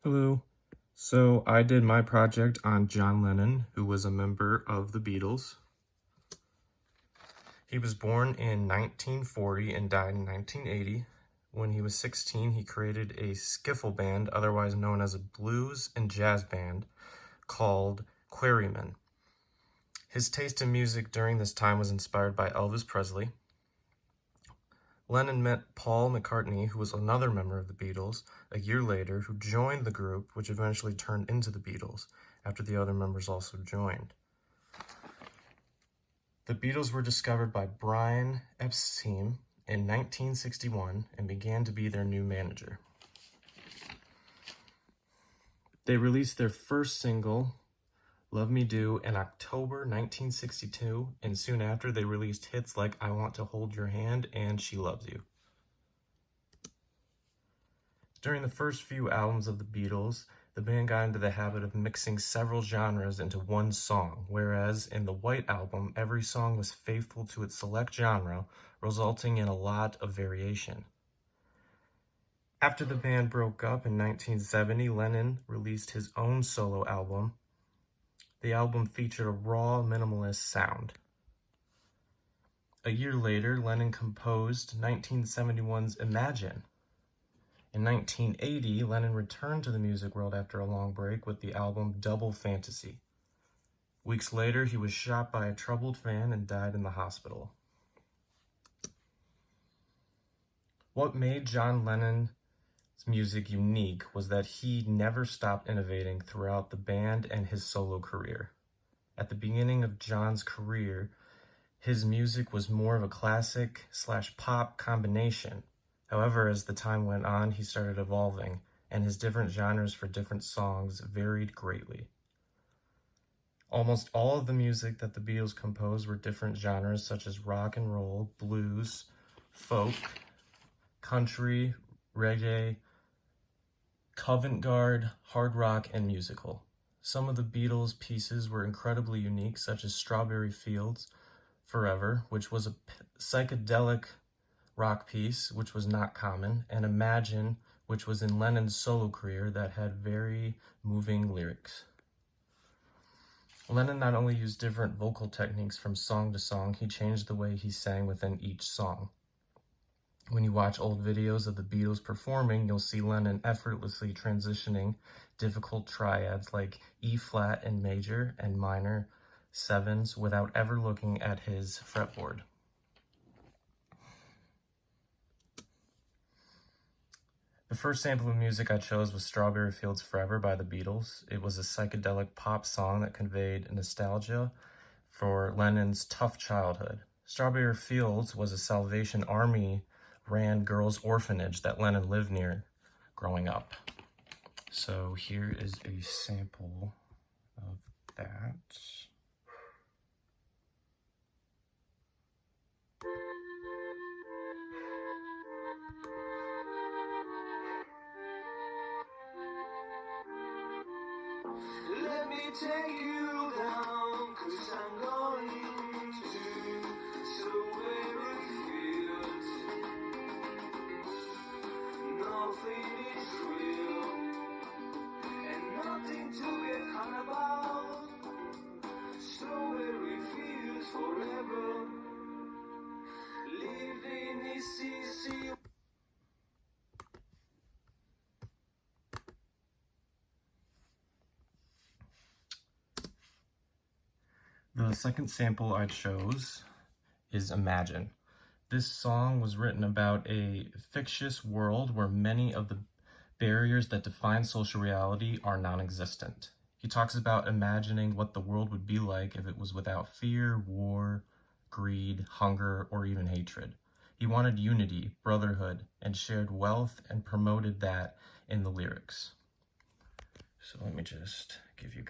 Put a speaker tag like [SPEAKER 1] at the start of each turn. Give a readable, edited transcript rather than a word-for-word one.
[SPEAKER 1] Hello. So I did my project on John Lennon, who was a member of the Beatles. He was born in 1940 and died in 1980. When he was 16, he created a skiffle band, otherwise known as a blues and jazz band, called Quarrymen. His taste in music during this time was inspired by Elvis Presley. Lennon met Paul McCartney, who was another member of the Beatles, a year later, who joined the group, which eventually turned into the Beatles, after the other members also joined. The Beatles were discovered by Brian Epstein in 1961 and began to be their new manager. They released their first single, Love Me Do, in October 1962, and soon after they released hits like I Want to Hold Your Hand and She Loves You. During the first few albums of the Beatles, the band got into the habit of mixing several genres into one song, whereas in the White Album, every song was faithful to its select genre, resulting in a lot of variation. After the band broke up in 1970, Lennon released his own solo album. The album featured a raw, minimalist sound. A year later, Lennon composed 1971's Imagine. In 1980, Lennon returned to the music world after a long break with the album Double Fantasy. Weeks later, he was shot by a troubled fan and died in the hospital. What made John Lennon's music unique was that he never stopped innovating throughout the band and his solo career. At the beginning of John's career, his music was more of a classic/pop combination. However, as the time went on, he started evolving, and his different genres for different songs varied greatly. Almost all of the music that the Beatles composed were different genres such as rock and roll, blues, folk, country, reggae, avant-garde, hard rock, and musical. Some of the Beatles' pieces were incredibly unique, such as Strawberry Fields Forever, which was a psychedelic rock piece, which was not common, and Imagine, which was in Lennon's solo career that had very moving lyrics. Lennon not only used different vocal techniques from song to song, he changed the way he sang within each song. When you watch old videos of the Beatles performing, you'll see Lennon effortlessly transitioning difficult triads like E-flat in major and minor sevens without ever looking at his fretboard. The first sample of music I chose was Strawberry Fields Forever by the Beatles. It was a psychedelic pop song that conveyed nostalgia for Lennon's tough childhood. Strawberry Fields was a Salvation Army-ran girls' orphanage that Lennon lived near growing up. So here is a sample of that.
[SPEAKER 2] Let me take you down, 'cause I'm going to Strawberry Fields. Nothing is real, and nothing to get hung about. Strawberry Fields forever, living is easy.
[SPEAKER 1] The second sample I chose is Imagine. This song was written about a fictitious world where many of the barriers that define social reality are non-existent. He talks about imagining what the world would be like if it was without fear, war, greed, hunger, or even hatred. He wanted unity, brotherhood, and shared wealth, and promoted that in the lyrics. So let me just give you guys